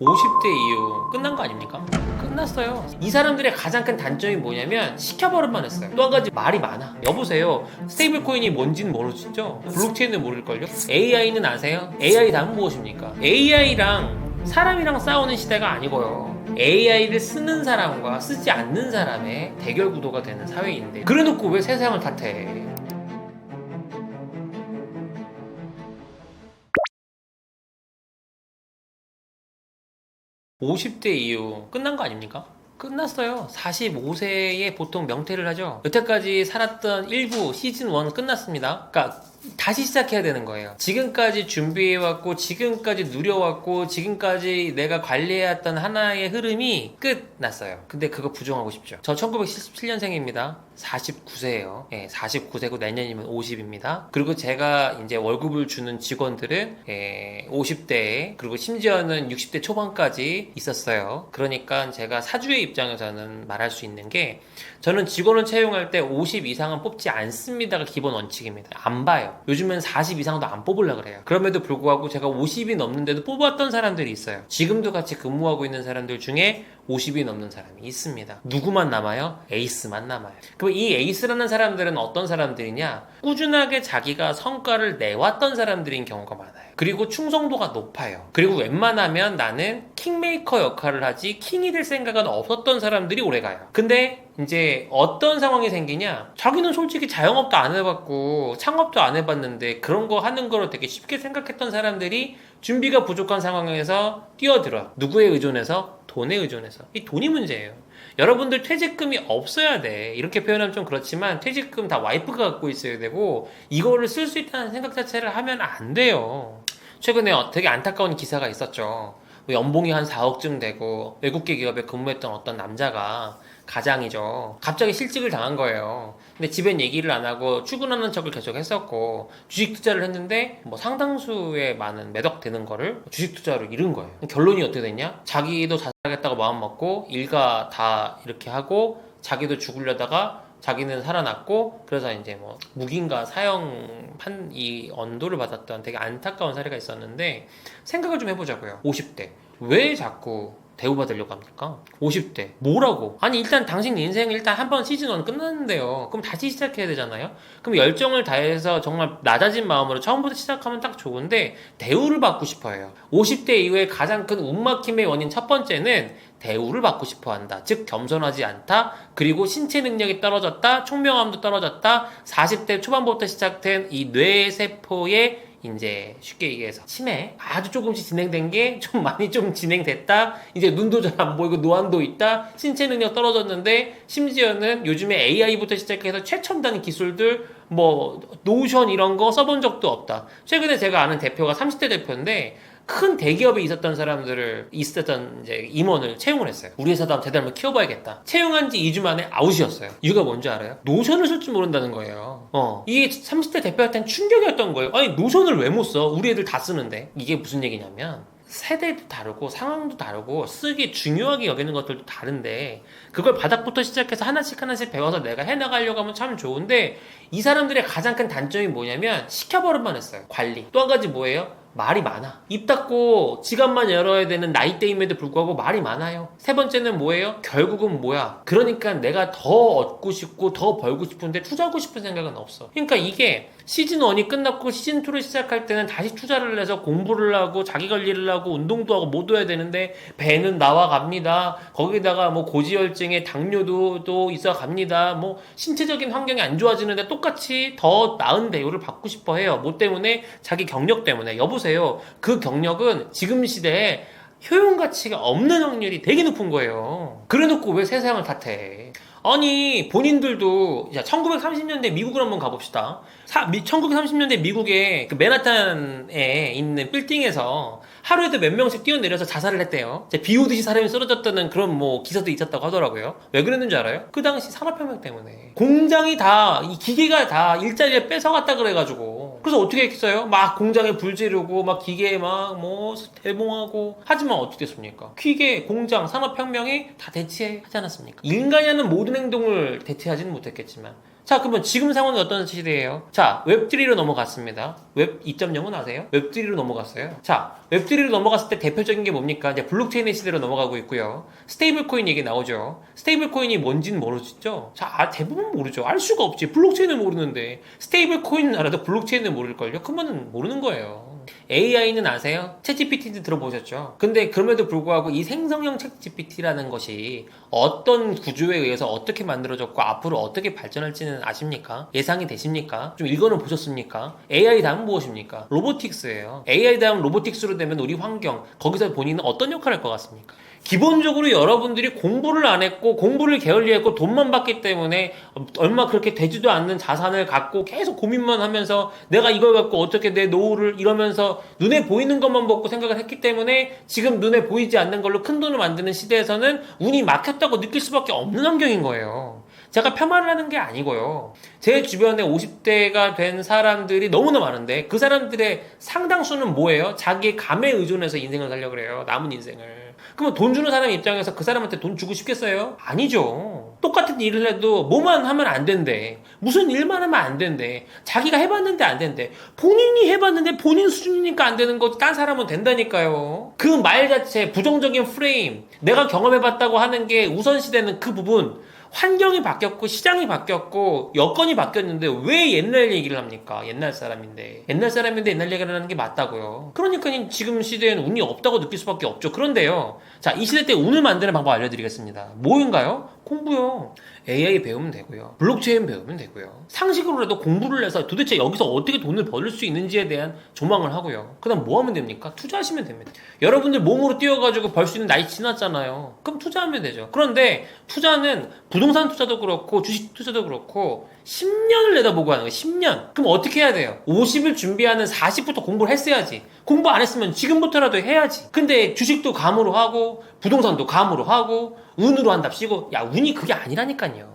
50대 이후 끝난 거 아닙니까? 끝났어요. 이 사람들의 가장 큰 단점이 뭐냐면 시켜버릇만 했어요. 또 한 가지 말이 많아. 여보세요, 스테이블 코인이 뭔지는 모르시죠? 블록체인은 모를걸요? AI는 아세요? AI 다음 무엇입니까? AI랑 사람이랑 싸우는 시대가 아니고요, AI를 쓰는 사람과 쓰지 않는 사람의 대결 구도가 되는 사회인데, 그래놓고 왜 세상을 탓해? (50대) 이후 끝난 거 아닙니까? 끝났어요. 45세에 보통 명퇴를 하죠. 여태까지 살았던 일부 시즌 1 끝났습니다. 그러니까 다시 시작해야 되는 거예요. 지금까지 준비해왔고, 지금까지 누려왔고, 지금까지 내가 관리해왔던 하나의 흐름이 끝났어요. 근데 그거 부정하고 싶죠. 저 1977년생입니다. 49세예요. 예, 49세고 내년이면 50입니다. 그리고 제가 이제 월급을 주는 직원들은 50대, 그리고 심지어는 60대 초반까지 있었어요. 그러니까 제가 사주의 입장에서는 말할 수 있는 게, 저는 직원을 채용할 때 50 이상은 뽑지 않습니다가 기본 원칙입니다. 안 봐요. 요즘엔 40 이상도 안 뽑으려고 그래요. 그럼에도 불구하고 제가 50이 넘는데도 뽑았던 사람들이 있어요. 지금도 같이 근무하고 있는 사람들 중에 50이 넘는 사람이 있습니다. 누구만 남아요? 에이스만 남아요. 그럼 이 에이스라는 사람들은 어떤 사람들이냐? 꾸준하게 자기가 성과를 내왔던 사람들인 경우가 많아요. 그리고 충성도가 높아요. 그리고 웬만하면 나는 킹메이커 역할을 하지 킹이 될 생각은 없었던 사람들이 오래가요. 근데 이제 어떤 상황이 생기냐? 자기는 솔직히 자영업도 안 해봤고 창업도 안 해봤는데 그런 거 하는 거를 되게 쉽게 생각했던 사람들이 준비가 부족한 상황에서 뛰어들어요. 누구에 의존해서? 돈에 의존해서. 이 돈이 문제예요. 여러분들 퇴직금이 없어야 돼. 이렇게 표현하면 좀 그렇지만 퇴직금 다 와이프가 갖고 있어야 되고, 이거를 쓸 수 있다는 생각 자체를 하면 안 돼요. 최근에 되게 안타까운 기사가 있었죠. 연봉이 한 4억쯤 되고 외국계 기업에 근무했던 어떤 남자가, 가장이죠, 갑자기 실직을 당한 거예요. 근데 집엔 얘기를 안 하고 출근하는 척을 계속 했었고, 주식 투자를 했는데 뭐 상당수의 많은 매덕 되는 거를 주식 투자로 잃은 거예요. 결론이 어떻게 됐냐? 자기도 자살하겠다고 마음 먹고 일가 다 이렇게 하고, 자기도 죽으려다가 자기는 살아났고, 그래서 이제 뭐 무기인가 사형 이 언도를 받았던 되게 안타까운 사례가 있었는데, 생각을 좀 해보자고요. 50대 왜 자꾸 대우받으려고 합니까? 50대 뭐라고? 아니, 일단 당신 인생 일단 한번 시즌 1 끝났는데요. 그럼 다시 시작해야 되잖아요. 그럼 열정을 다해서 정말 낮아진 마음으로 처음부터 시작하면 딱 좋은데, 대우를 받고 싶어 해요. 50대 이후에 가장 큰 운막힘의 원인 첫 번째는 대우를 받고 싶어 한다. 즉 겸손하지 않다. 그리고 신체 능력이 떨어졌다. 총명함도 떨어졌다. 40대 초반부터 시작된 이 뇌세포의, 이제 쉽게 얘기해서 치매, 아주 조금씩 진행된 게 좀 많이 좀 진행됐다. 이제 눈도 잘 안 보이고 노안도 있다. 신체 능력 떨어졌는데, 심지어는 요즘에 AI부터 시작해서 최첨단 기술들, 뭐 노션 이런 거 써본 적도 없다. 최근에 제가 아는 대표가 30대 대표인데, 큰 대기업에 있었던 사람들을, 있었던 이제 임원을 채용을 했어요. 우리 회사도 한번 제대로 한번 키워봐야겠다. 채용한 지 2주 만에 아웃이었어요. 이유가 뭔지 알아요? 노션을 쓸 줄 모른다는 거예요. 이게 30대 대표한테는 충격이었던 거예요. 아니, 노션을 왜 못 써? 우리 애들 다 쓰는데. 이게 무슨 얘기냐면, 세대도 다르고 상황도 다르고 쓰기 중요하게 여기는 것들도 다른데, 그걸 바닥부터 시작해서 하나씩 하나씩 배워서 내가 해나가려고 하면 참 좋은데, 이 사람들의 가장 큰 단점이 뭐냐면 시켜버릇만 했어요. 관리. 또 한 가지 뭐예요? 말이 많아. 입 닫고 지갑만 열어야 되는 나이대임에도 불구하고 말이 많아요. 세 번째는 뭐예요? 결국은 뭐야? 그러니까 내가 더 얻고 싶고 더 벌고 싶은데 투자하고 싶은 생각은 없어. 그러니까 이게 시즌 1이 끝났고 시즌 2를 시작할 때는 다시 투자를 해서 공부를 하고 자기 관리를 하고 운동도 하고 못 해야 되는데, 배는 나와 갑니다. 거기다가 뭐 고지혈증에 당뇨도 또 있어 갑니다. 뭐 신체적인 환경이 안 좋아지는데 똑같이 더 나은 대우를 받고 싶어 해요. 뭐 때문에? 자기 경력 때문에. 여보세요, 그 경력은 지금 시대에 효용 가치가 없는 확률이 되게 높은 거예요. 그래놓고 왜 세상을 탓해? 아니, 본인들도 1930년대 미국을 한번 가봅시다. 1930년대 미국의 그 맨하탄에 있는 빌딩에서 하루에도 몇 명씩 뛰어내려서 자살을 했대요. 비 오듯이 사람이 쓰러졌다는 그런 뭐 기사도 있었다고 하더라고요. 왜 그랬는지 알아요? 그 당시 산업혁명 때문에 공장이 다, 이 기계가 다 일자리를 뺏어갔다 그래가지고. 그래서 어떻게 했어요? 막 공장에 불 지르고 막 기계에 막 뭐 대봉하고. 하지만 어떻게 됐습니까? 기계, 공장, 산업혁명이 다 대체하지 않았습니까? 인간이 하는 모든 행동을 대체하지는 못했겠지만 자, 그러면 지금 상황이 어떤 시대예요? 자, 웹3로 넘어갔습니다. 웹 2.0은 아세요? 웹3로 넘어갔어요. 자, 웹3로 넘어갔을 때 대표적인 게 뭡니까? 이제 블록체인의 시대로 넘어가고 있고요. 스테이블 코인 얘기 나오죠. 스테이블 코인이 뭔지는 모르시죠? 자, 대부분 모르죠. 알 수가 없지. 블록체인을 모르는데. 스테이블 코인은 알아도 블록체인을 모를걸요? 그러면 모르는 거예요. AI는 아세요? 챗GPT 들어보셨죠? 근데 그럼에도 불구하고 이 생성형 챗GPT라는 것이 어떤 구조에 의해서 어떻게 만들어졌고 앞으로 어떻게 발전할지는 아십니까? 예상이 되십니까? 좀 읽어는 보셨습니까? AI 다음 무엇입니까? 로보틱스예요. AI 다음 로보틱스로 되면 우리 환경, 거기서 본인은 어떤 역할을 할 것 같습니까? 기본적으로 여러분들이 공부를 안 했고 공부를 게을리했고 돈만 받기 때문에 얼마 그렇게 되지도 않는 자산을 갖고 계속 고민만 하면서 내가 이걸 갖고 어떻게 내 노후를 이러면서 눈에 보이는 것만 먹고 생각을 했기 때문에 지금 눈에 보이지 않는 걸로 큰 돈을 만드는 시대에서는 운이 막혔다고 느낄 수밖에 없는 환경인 거예요. 제가 폄하를 하는 게 아니고요. 제 주변에 50대가 된 사람들이 너무나 많은데 그 사람들의 상당수는 뭐예요? 자기의 감에 의존해서 인생을 살려고 그래요. 남은 인생을. 그러면 돈 주는 사람 입장에서 그 사람한테 돈 주고 싶겠어요? 아니죠. 똑같은 일을 해도 뭐만 하면 안 된대. 무슨 일만 하면 안 된대. 자기가 해봤는데 안 된대. 본인이 해봤는데 본인 수준이니까 안 되는 거지. 딴 사람은 된다니까요. 그 말 자체, 부정적인 프레임, 내가 경험해봤다고 하는 게 우선시되는 그 부분, 환경이 바뀌었고 시장이 바뀌었고 여건이 바뀌었는데 왜 옛날 얘기를 합니까? 옛날 사람인데 옛날 얘기를 하는 게 맞다고요. 그러니까 지금 시대에는 운이 없다고 느낄 수밖에 없죠. 그런데요, 자, 이 시대 때 운을 만드는 방법 알려드리겠습니다. 뭐인가요? 공부요. AI 배우면 되고요. 블록체인 배우면 되고요. 상식으로라도 공부를 해서 도대체 여기서 어떻게 돈을 벌을 수 있는지에 대한 조망을 하고요. 그 다음 뭐 하면 됩니까? 투자하시면 됩니다. 여러분들 몸으로 뛰어가지고 벌 수 있는 나이 지났잖아요. 그럼 투자하면 되죠. 그런데 투자는 부동산 투자도 그렇고 주식 투자도 그렇고 10년을 내다보고 하는 거예요. 10년. 그럼 어떻게 해야 돼요? 50일 준비하는 40부터 공부를 했어야지. 공부 안 했으면 지금부터라도 해야지. 근데 주식도 감으로 하고 부동산도 감으로 하고 운으로 한답시고, 야, 운이 그게 아니라니까요.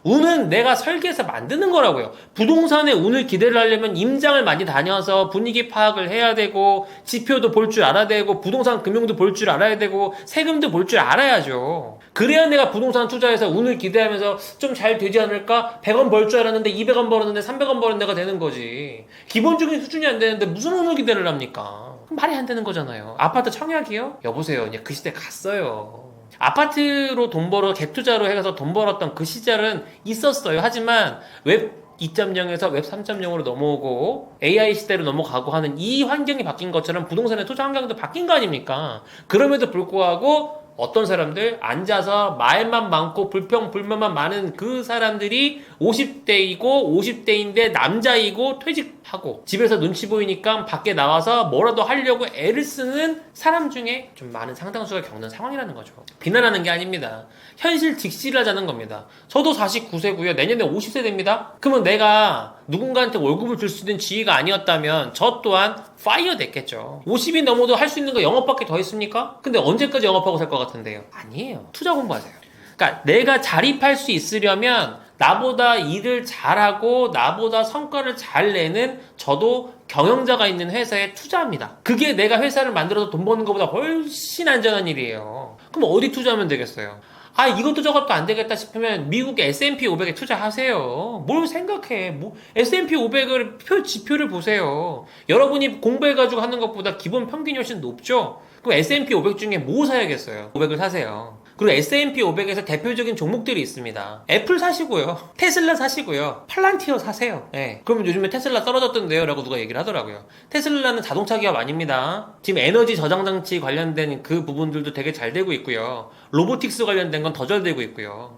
운은 내가 설계해서 만드는 거라고요. 부동산의 운을 기대를 하려면 임장을 많이 다녀서 분위기 파악을 해야 되고 지표도 볼 줄 알아야 되고 부동산 금융도 볼 줄 알아야 되고 세금도 볼 줄 알아야죠. 그래야 내가 부동산 투자해서 운을 기대하면서 좀 잘 되지 않을까? 100원 벌 줄 알았는데 200원 벌었는데 300원 버는 데가 되는 거지. 기본적인 수준이 안 되는데 무슨 운을 기대를 합니까? 말이 안 되는 거잖아요. 아파트 청약이요? 여보세요. 이제 그 시대 갔어요. 아파트로 돈 벌어 갭투자로 해서 돈 벌었던 그 시절은 있었어요. 하지만 웹 2.0에서 웹 3.0으로 넘어오고 AI 시대로 넘어가고 하는 이 환경이 바뀐 것처럼 부동산의 투자 환경도 바뀐 거 아닙니까? 그럼에도 불구하고 어떤 사람들 앉아서 말만 많고 불평불만만 많은 그 사람들이 50대이고 50대인데 남자이고 퇴직하고 집에서 눈치 보이니까 밖에 나와서 뭐라도 하려고 애를 쓰는 사람 중에 좀 많은 상당수가 겪는 상황이라는 거죠. 비난하는 게 아닙니다. 현실 직시를 하자는 겁니다. 저도 49세고요. 내년에 50세 됩니다. 그러면 내가 누군가한테 월급을 줄 수 있는 지위가 아니었다면 저 또한 파이어 됐겠죠. 50이 넘어도 할 수 있는 거 영업밖에 더 있습니까? 근데 언제까지 영업하고 살 것 같은데요? 아니에요. 투자 공부하세요. 그러니까 내가 자립할 수 있으려면 나보다 일을 잘하고 나보다 성과를 잘 내는 저도 경영자가 있는 회사에 투자합니다. 그게 내가 회사를 만들어서 돈 버는 것보다 훨씬 안전한 일이에요. 그럼 어디 투자하면 되겠어요? 아, 이것도 저것도 안 되겠다 싶으면 미국 S&P 500에 투자하세요. 뭘 생각해. S&P 500을 지표를 보세요. 여러분이 공부해가지고 하는 것보다 기본 평균이 훨씬 높죠? 그럼 S&P 500 중에 뭐 사야겠어요? 500을 사세요. 그리고 S&P 500에서 대표적인 종목들이 있습니다. 애플 사시고요. 테슬라 사시고요. 팔란티어 사세요. 네. 그러면 요즘에 테슬라 떨어졌던데요? 라고 누가 얘기를 하더라고요. 테슬라는 자동차 기업 아닙니다. 지금 에너지 저장 장치 관련된 그 부분들도 되게 잘 되고 있고요. 로보틱스 관련된 건 더 잘 되고 있고요.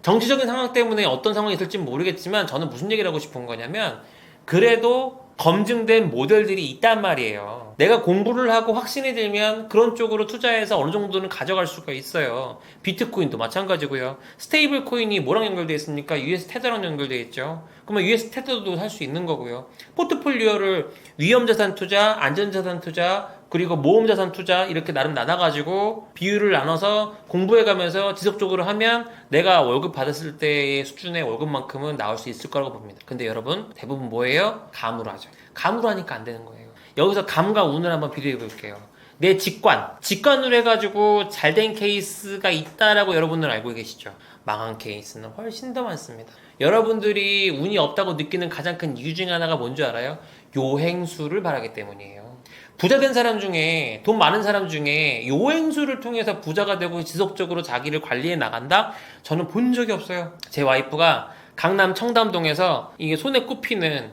정치적인 상황 때문에 어떤 상황이 있을지 모르겠지만 저는 무슨 얘기를 하고 싶은 거냐면 그래도 검증된 모델들이 있단 말이에요. 내가 공부를 하고 확신이 들면 그런 쪽으로 투자해서 어느 정도는 가져갈 수가 있어요. 비트코인도 마찬가지고요. 스테이블 코인이 뭐랑 연결되어 있습니까? US 테더랑 연결되어 있죠. 그러면 US 테더도 살 수 있는 거고요. 포트폴리오를 위험자산 투자, 안전자산 투자, 그리고 모험자산 투자 이렇게 나름 나눠가지고 비율을 나눠서 공부해가면서 지속적으로 하면 내가 월급 받았을 때의 수준의 월급만큼은 나올 수 있을 거라고 봅니다. 근데 여러분 대부분 뭐예요? 감으로 하죠. 감으로 하니까 안 되는 거예요. 여기서 감과 운을 한번 비교해 볼게요. 내 직관으로 해가지고 잘된 케이스가 있다라고 여러분들 알고 계시죠? 망한 케이스는 훨씬 더 많습니다. 여러분들이 운이 없다고 느끼는 가장 큰 이유 중에 하나가 뭔지 알아요? 요행수를 바라기 때문이에요. 부자 된 사람 중에, 돈 많은 사람 중에 요행수를 통해서 부자가 되고 지속적으로 자기를 관리해 나간다? 저는 본 적이 없어요. 제 와이프가 강남 청담동에서 이게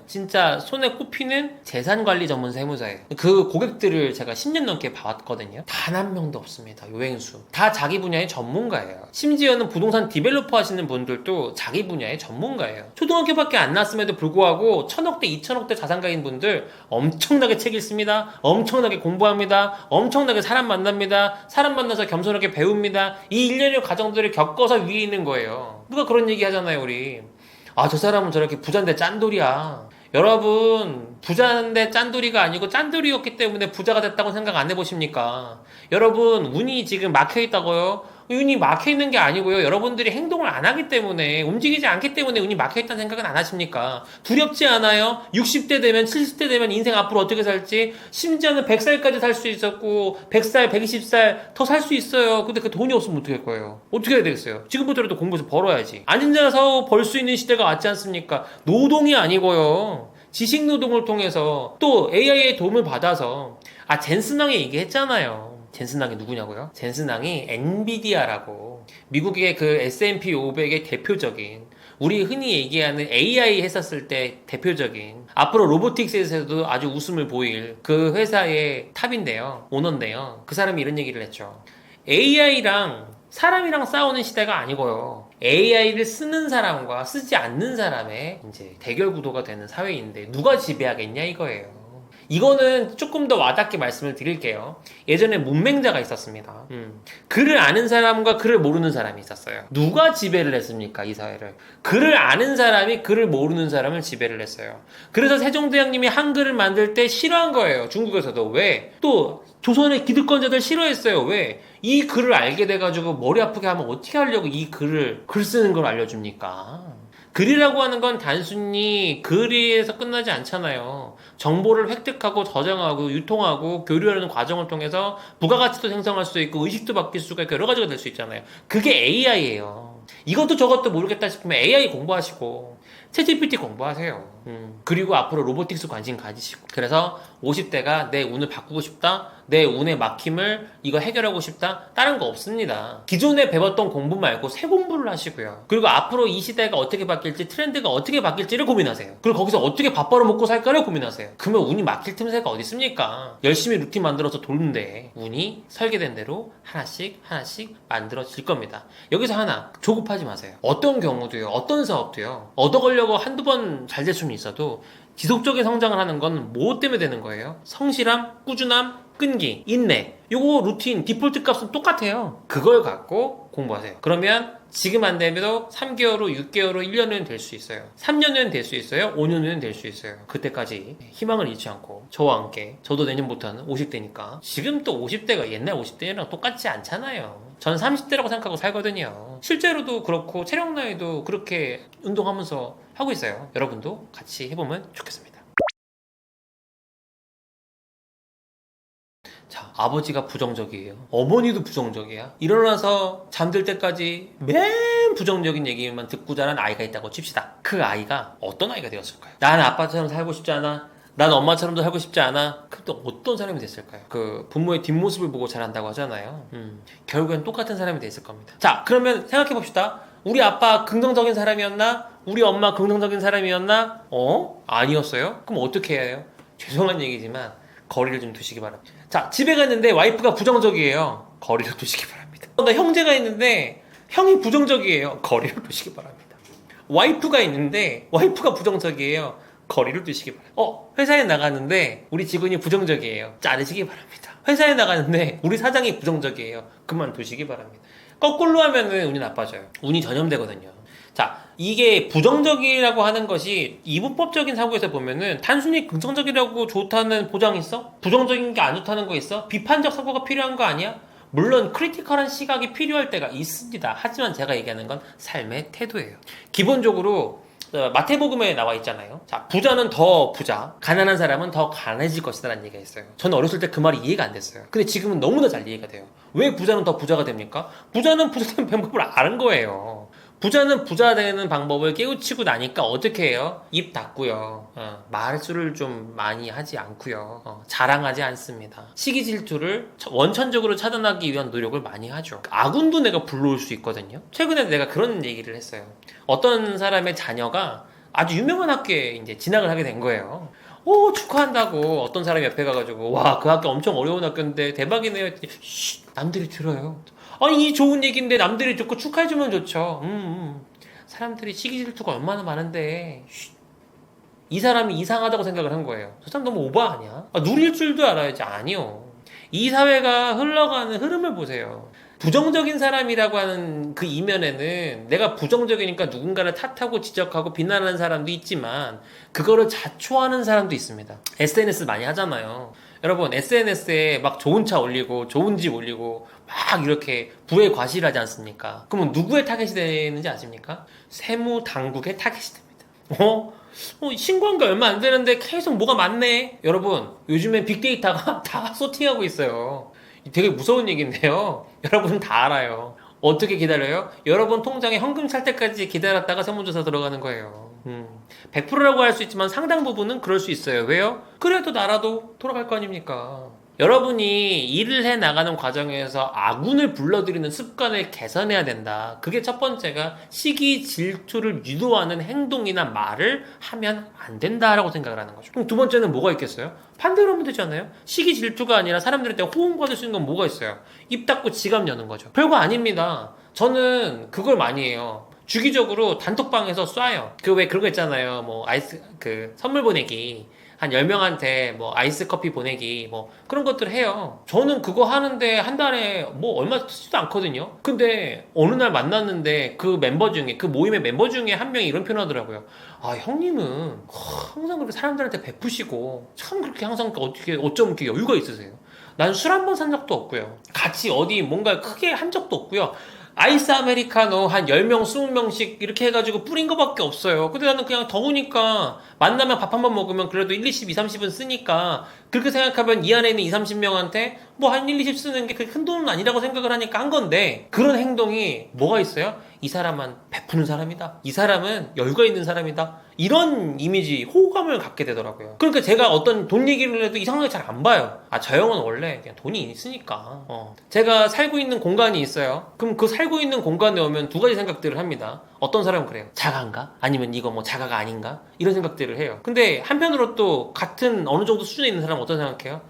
진짜 손에 꼽히는 재산관리 전문 세무사예요. 그 고객들을 제가 10년 넘게 봐왔거든요. 단 한 명도 없습니다. 요행수. 다 자기 분야의 전문가예요. 심지어는 부동산 디벨로퍼 하시는 분들도 자기 분야의 전문가예요. 초등학교밖에 안 나왔음에도 불구하고 1000억대, 2000억대 자산가인 분들 엄청나게 책 읽습니다. 엄청나게 공부합니다. 엄청나게 사람 만납니다. 사람 만나서 겸손하게 배웁니다. 이 일련의 과정들을 겪어서 위에 있는 거예요. 누가 그런 얘기 하잖아요, 우리. 저 사람은 저렇게 부자인데 짠돌이야. 여러분, 부자인데 짠돌이가 아니고 짠돌이였기 때문에 부자가 됐다고 생각 안 해보십니까? 여러분, 운이 지금 막혀있다고요? 운이 막혀있는 게 아니고요. 여러분들이 행동을 안 하기 때문에, 움직이지 않기 때문에 운이 막혀있다는 생각은 안 하십니까? 두렵지 않아요? 60대 되면, 70대 되면 인생 앞으로 어떻게 살지? 심지어는 100살까지 살 수 있었고, 100살, 120살 더 살 수 있어요. 근데 그 돈이 없으면 어떻게 할 거예요? 어떻게 해야 되겠어요? 지금부터라도 공부해서 벌어야지. 앉아서 벌 수 있는 시대가 왔지 않습니까? 노동이 아니고요. 지식노동을 통해서 또 AI의 도움을 받아서, 젠슨왕이 얘기했잖아요. 젠슨왕이 누구냐고요? 젠슨왕이 엔비디아라고, 미국의 그 S&P 500의 대표적인, 우리 흔히 얘기하는 AI 했었을 때 대표적인, 앞으로 로보틱스에서도 아주 웃음을 보일 그 회사의 탑인데요, 오너인데요. 그 사람이 이런 얘기를 했죠. AI랑 사람이랑 싸우는 시대가 아니고요. AI를 쓰는 사람과 쓰지 않는 사람의 이제 대결 구도가 되는 사회인데 누가 지배하겠냐 이거예요. 이거는 조금 더 와닿게 말씀을 드릴게요. 예전에 문맹자가 있었습니다. 글을 아는 사람과 글을 모르는 사람이 있었어요. 누가 지배를 했습니까? 이 사회를. 글을 아는 사람이 글을 모르는 사람을 지배를 했어요. 그래서 세종대왕님이 한글을 만들 때 싫어한 거예요. 중국에서도. 왜? 또 조선의 기득권자들 싫어했어요. 왜? 이 글을 알게 돼가지고 머리 아프게 하면 어떻게 하려고 이 글 쓰는 걸 알려줍니까? 글이라고 하는 건 단순히 글에서 끝나지 않잖아요. 정보를 획득하고 저장하고 유통하고 교류하는 과정을 통해서 부가가치도 생성할 수 있고 의식도 바뀔 수가 있고 여러 가지가 될 수 있잖아요. 그게 AI예요. 이것도 저것도 모르겠다 싶으면 AI 공부하시고 챗GPT 공부하세요. 그리고 앞으로 로보틱스 관심 가지시고. 그래서 50대가 내 운을 바꾸고 싶다, 내 운의 막힘을 이거 해결하고 싶다, 다른 거 없습니다. 기존에 배웠던 공부 말고 새 공부를 하시고요. 그리고 앞으로 이 시대가 어떻게 바뀔지, 트렌드가 어떻게 바뀔지를 고민하세요. 그리고 거기서 어떻게 밥 벌어 먹고 살까를 고민하세요. 그러면 운이 막힐 틈새가 어디 있습니까? 열심히 루틴 만들어서 돌는데 운이 설계된 대로 하나씩 만들어질 겁니다. 여기서 하나, 조급하지 마세요. 어떤 경우도요, 어떤 사업도요, 얻어걸려고 한두 번 잘 될 수는 있어도 지속적인 성장을 하는 건 뭐 때문에 되는 거예요? 성실함, 꾸준함, 끈기, 인내. 요거 루틴, 디폴트 값은 똑같아요. 그걸 갖고 공부하세요. 그러면 지금 안 되면 3개월 후, 6개월 후, 1년 후엔 될 수 있어요. 3년 후엔 될 수 있어요. 5년 후엔 될 수 있어요. 그때까지 희망을 잃지 않고 저와 함께, 저도 내년부터는 50대니까 지금 또 50대가 옛날 50대랑 똑같지 않잖아요. 전 30대라고 생각하고 살거든요. 실제로도 그렇고 체력 나이도 그렇게 운동하면서 하고 있어요. 여러분도 같이 해보면 좋겠습니다. 자, 아버지가 부정적이에요. 어머니도 부정적이야. 일어나서 잠들 때까지 맨 부정적인 얘기만 듣고 자란 아이가 있다고 칩시다. 그 아이가 어떤 아이가 되었을까요? 난 아빠처럼 살고 싶지 않아. 난 엄마처럼도 살고 싶지 않아. 그럼 또 어떤 사람이 됐을까요? 그 부모의 뒷모습을 보고 자란다고 하잖아요. 결국엔 똑같은 사람이 됐을 겁니다. 자, 그러면 생각해 봅시다. 우리 아빠 긍정적인 사람이었나? 우리 엄마 긍정적인 사람이었나? 아니었어요? 그럼 어떻게 해야 해요? 죄송한 얘기지만 거리를 좀 두시기 바랍니다. 자, 집에 갔는데 와이프가 부정적이에요. 거리를 두시기 바랍니다. 나 형제가 있는데 형이 부정적이에요. 거리를 두시기 바랍니다. 와이프가 있는데 와이프가 부정적이에요. 거리를 두시기 바랍니다. 회사에 나가는데 우리 직원이 부정적이에요. 자르시기 바랍니다. 회사에 나가는데 우리 사장이 부정적이에요. 그만두시기 바랍니다. 거꾸로 하면은 운이 나빠져요. 운이 전염되거든요. 자, 이게 부정적이라고 하는 것이 이분법적인 사고에서 보면은 단순히 긍정적이라고 좋다는 보장이 있어? 부정적인 게 안 좋다는 거 있어? 비판적 사고가 필요한 거 아니야? 물론 크리티컬한 시각이 필요할 때가 있습니다. 하지만 제가 얘기하는 건 삶의 태도예요. 기본적으로 마태복음에 나와 있잖아요. 자, 부자는 더 부자, 가난한 사람은 더 가난해질 것이다라는 얘기가 있어요. 저는 어렸을 때 그 말이 이해가 안 됐어요. 근데 지금은 너무나 잘 이해가 돼요. 왜 부자는 더 부자가 됩니까? 부자는 부자 되는 방법을 아는 거예요. 부자는 부자 되는 방법을 깨우치고 나니까 어떻게 해요? 입 닫고요. 말수를 좀 많이 하지 않고요. 자랑하지 않습니다. 시기 질투를 원천적으로 차단하기 위한 노력을 많이 하죠. 아군도 내가 불러올 수 있거든요. 최근에 내가 그런 얘기를 했어요. 어떤 사람의 자녀가 아주 유명한 학교에 이제 진학을 하게 된 거예요. 오, 축하한다고 어떤 사람이 옆에 가가지고 와, 그 학교 엄청 어려운 학교인데 대박이네요. 쉿, 남들이 들어요. 아니, 이 좋은 얘기인데 남들이 듣고 축하해주면 좋죠. 사람들이 시기 질투가 얼마나 많은데 쉿. 이 사람이 이상하다고 생각을 한 거예요. 저 사람 너무 오바 아니야? 누릴 줄도 알아야지. 아니요. 이 사회가 흘러가는 흐름을 보세요. 부정적인 사람이라고 하는 그 이면에는 내가 부정적이니까 누군가를 탓하고 지적하고 비난하는 사람도 있지만 그거를 자초하는 사람도 있습니다. SNS 많이 하잖아요. 여러분, SNS에 막 좋은 차 올리고 좋은 집 올리고 막 이렇게 부에 과시하지 않습니까? 그러면 누구의 타겟이 되는지 아십니까? 세무 당국의 타겟이 됩니다. 신고한 게 얼마 안 되는데 계속 뭐가 많네. 여러분, 요즘에 빅데이터가 다 소팅하고 있어요. 되게 무서운 얘기인데요. 여러분 다 알아요. 어떻게 기다려요? 여러분 통장에 현금 찰 때까지 기다렸다가 세무조사 들어가는 거예요. 100%라고 할 수 있지만 상당 부분은 그럴 수 있어요. 왜요? 그래도 나라도 돌아갈 거 아닙니까? 여러분이 일을 해 나가는 과정에서 아군을 불러들이는 습관을 개선해야 된다. 그게 첫 번째가 시기 질투를 유도하는 행동이나 말을 하면 안 된다라고 생각을 하는 거죠. 그럼 두 번째는 뭐가 있겠어요? 반대로 하면 되잖아요. 시기 질투가 아니라 사람들한테 호응받을 수 있는 건 뭐가 있어요? 입 닫고 지갑 여는 거죠. 별거 아닙니다. 저는 그걸 많이 해요. 주기적으로 단톡방에서 쏴요. 왜 그런 거 있잖아요. 뭐 선물 보내기. 한 10명한테 뭐 아이스 커피 보내기 뭐 그런 것들 해요. 저는 그거 하는데 한 달에 뭐 얼마 쓰지도 않거든요. 근데 어느 날 만났는데 그 모임의 멤버 중에 한 명이 이런 표현 하더라고요. 아, 형님은 항상 그렇게 사람들한테 베푸시고 참 그렇게 항상 어쩜 이렇게 여유가 있으세요. 난 술 한 번 산 적도 없고요. 같이 어디 뭔가 크게 한 적도 없고요. 아이스 아메리카노 한 10명, 20명씩 이렇게 해가지고 뿌린 거밖에 없어요. 근데 나는 그냥 더우니까 만나면 밥 한 번 먹으면 그래도 1, 20, 2, 30은 쓰니까 그렇게 생각하면 이 안에 있는 2, 30명한테 뭐 한 1, 20 쓰는 게 그렇게 큰 돈은 아니라고 생각을 하니까 한 건데 그런 행동이 뭐가 있어요? 이 사람은 베푸는 사람이다. 이 사람은 여유가 있는 사람이다. 이런 이미지, 호감을 갖게 되더라고요. 그러니까 제가 어떤 돈 얘기를 해도 이상하게 잘 안 봐요. 아, 저 형은 원래 그냥 돈이 있으니까. 제가 살고 있는 공간이 있어요. 그럼 그 살고 있는 공간에 오면 두 가지 생각들을 합니다. 어떤 사람은 그래요. 자가인가? 아니면 이거 뭐 자가가 아닌가? 이런 생각들을 해요. 근데 한편으로 또 같은 어느 정도 수준에 있는 사람은 어떤 생각해요?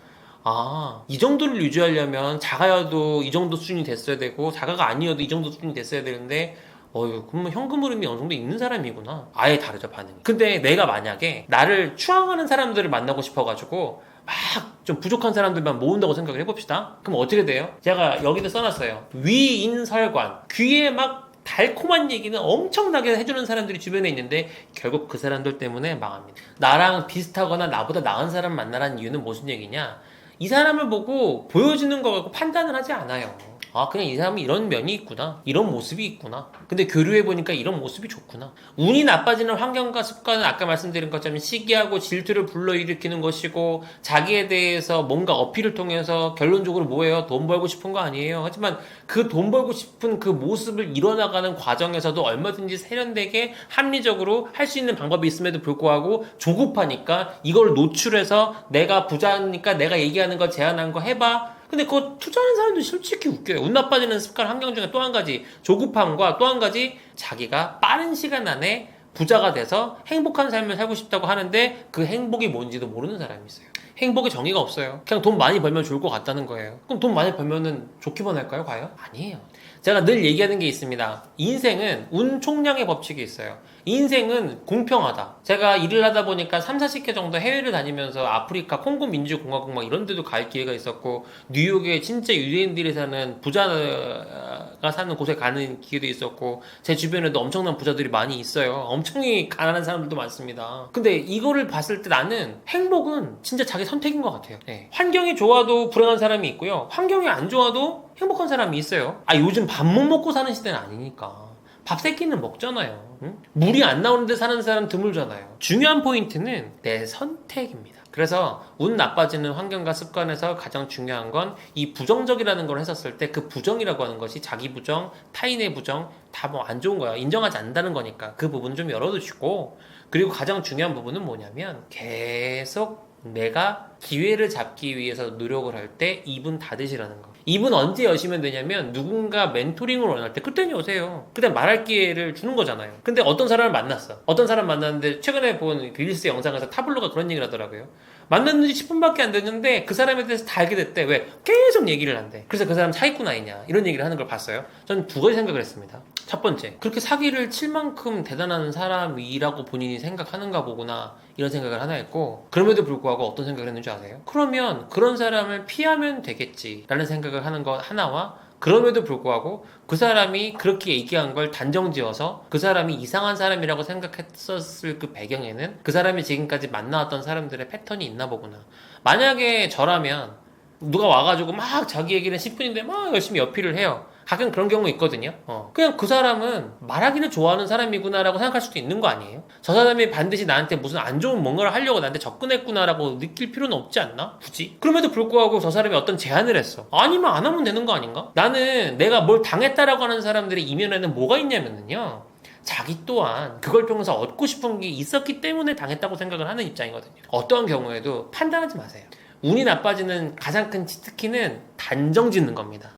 아, 이 정도를 유지하려면 자가여도 이 정도 수준이 됐어야 되고 자가가 아니어도 이 정도 수준이 됐어야 되는데 그러면 현금 흐름이 어느 정도 있는 사람이구나. 아예 다르죠, 반응이. 근데 내가 만약에 나를 추앙하는 사람들을 만나고 싶어가지고 막 좀 부족한 사람들만 모은다고 생각을 해봅시다. 그럼 어떻게 돼요? 제가 여기다 써놨어요. 위인설관. 귀에 막 달콤한 얘기는 엄청나게 해주는 사람들이 주변에 있는데 결국 그 사람들 때문에 망합니다. 나랑 비슷하거나 나보다 나은 사람 만나라는 이유는 무슨 얘기냐? 이 사람을 보고 보여주는 거 갖고 판단을 하지 않아요. 아, 그냥 이 사람이 이런 면이 있구나. 이런 모습이 있구나. 근데 교류해보니까 이런 모습이 좋구나. 운이 나빠지는 환경과 습관은 아까 말씀드린 것처럼 시기하고 질투를 불러일으키는 것이고 자기에 대해서 뭔가 어필을 통해서 결론적으로 뭐예요? 돈 벌고 싶은 거 아니에요. 하지만 그 돈 벌고 싶은 그 모습을 이뤄나가는 과정에서도 얼마든지 세련되게 합리적으로 할 수 있는 방법이 있음에도 불구하고 조급하니까 이걸 노출해서 내가 부자니까 내가 얘기하는 거 제안한 거 해봐. 근데 그거 투자하는 사람들 솔직히 웃겨요. 운 나빠지는 습관 환경 중에 또 한 가지 조급함과 또 한 가지 자기가 빠른 시간 안에 부자가 돼서 행복한 삶을 살고 싶다고 하는데 그 행복이 뭔지도 모르는 사람이 있어요. 행복의 정의가 없어요. 그냥 돈 많이 벌면 좋을 것 같다는 거예요. 그럼 돈 많이 벌면은 좋기만 할까요? 과연? 아니에요. 제가 늘 얘기하는 게 있습니다. 인생은 운 총량의 법칙이 있어요. 인생은 공평하다. 제가 일을 하다 보니까 3, 40개 정도 해외를 다니면서 아프리카 콩고 민주공화국 막 이런 데도 갈 기회가 있었고 뉴욕에 진짜 유대인들이 사는 부자가 사는 곳에 가는 기회도 있었고 제 주변에도 엄청난 부자들이 많이 있어요. 엄청히 가난한 사람들도 많습니다. 근데 이거를 봤을 때 나는 행복은 진짜 자기 선택인 것 같아요. 네. 환경이 좋아도 불행한 사람이 있고요. 환경이 안 좋아도 행복한 사람이 있어요. 아, 요즘 밥 못 먹고 사는 시대는 아니니까. 밥 세 끼는 먹잖아요. 응? 물이 안 나오는데 사는 사람 드물잖아요. 중요한 포인트는 내 선택입니다. 그래서 운 나빠지는 환경과 습관에서 가장 중요한 건 이 부정적이라는 걸 했었을 때 그 부정이라고 하는 것이 자기 부정, 타인의 부정 다 뭐 안 좋은 거야. 인정하지 않는다는 거니까 그 부분 좀 열어두시고, 그리고 가장 중요한 부분은 뭐냐면 계속 내가 기회를 잡기 위해서 노력을 할 때 입은 닫으시라는 거. 입은 언제 여시면 되냐면 누군가 멘토링을 원할 때 그때는 여세요. 그때 말할 기회를 주는 거잖아요. 근데 어떤 사람을 만났어. 어떤 사람 만났는데 최근에 본 릴스 영상에서 타블로가 그런 얘기를 하더라고요. 만났는지 10분밖에 안 됐는데 그 사람에 대해서 다 알게 됐대. 왜? 계속 얘기를 한대. 그래서 그 사람 사기꾼 아니냐 이런 얘기를 하는 걸 봤어요. 저는 두 가지 생각을 했습니다. 첫 번째, 그렇게 사기를 칠 만큼 대단한 사람이라고 본인이 생각하는가 보구나 이런 생각을 하나 했고, 그럼에도 불구하고 어떤 생각을 했는지 아세요? 그러면 그런 사람을 피하면 되겠지 라는 생각을 하는 것 하나와, 그럼에도 불구하고 그 사람이 그렇게 얘기한 걸 단정지어서 그 사람이 이상한 사람이라고 생각했었을 그 배경에는 그 사람이 지금까지 만나왔던 사람들의 패턴이 있나 보구나. 만약에 저라면 누가 와가지고 막 자기 얘기를 10분인데 막 열심히 어필을 해요. 가끔 그런 경우 있거든요. 그냥 그 사람은 말하기를 좋아하는 사람이구나라고 생각할 수도 있는 거 아니에요? 저 사람이 반드시 나한테 무슨 안 좋은 뭔가를 하려고 나한테 접근했구나라고 느낄 필요는 없지 않나? 굳이? 그럼에도 불구하고 저 사람이 어떤 제안을 했어. 아니면 안 하면 되는 거 아닌가? 나는 내가 뭘 당했다라고 하는 사람들의 이면에는 뭐가 있냐면요, 자기 또한 그걸 통해서 얻고 싶은 게 있었기 때문에 당했다고 생각을 하는 입장이거든요. 어떠한 경우에도 판단하지 마세요. 운이 나빠지는 가장 큰 치트키는 단정 짓는 겁니다.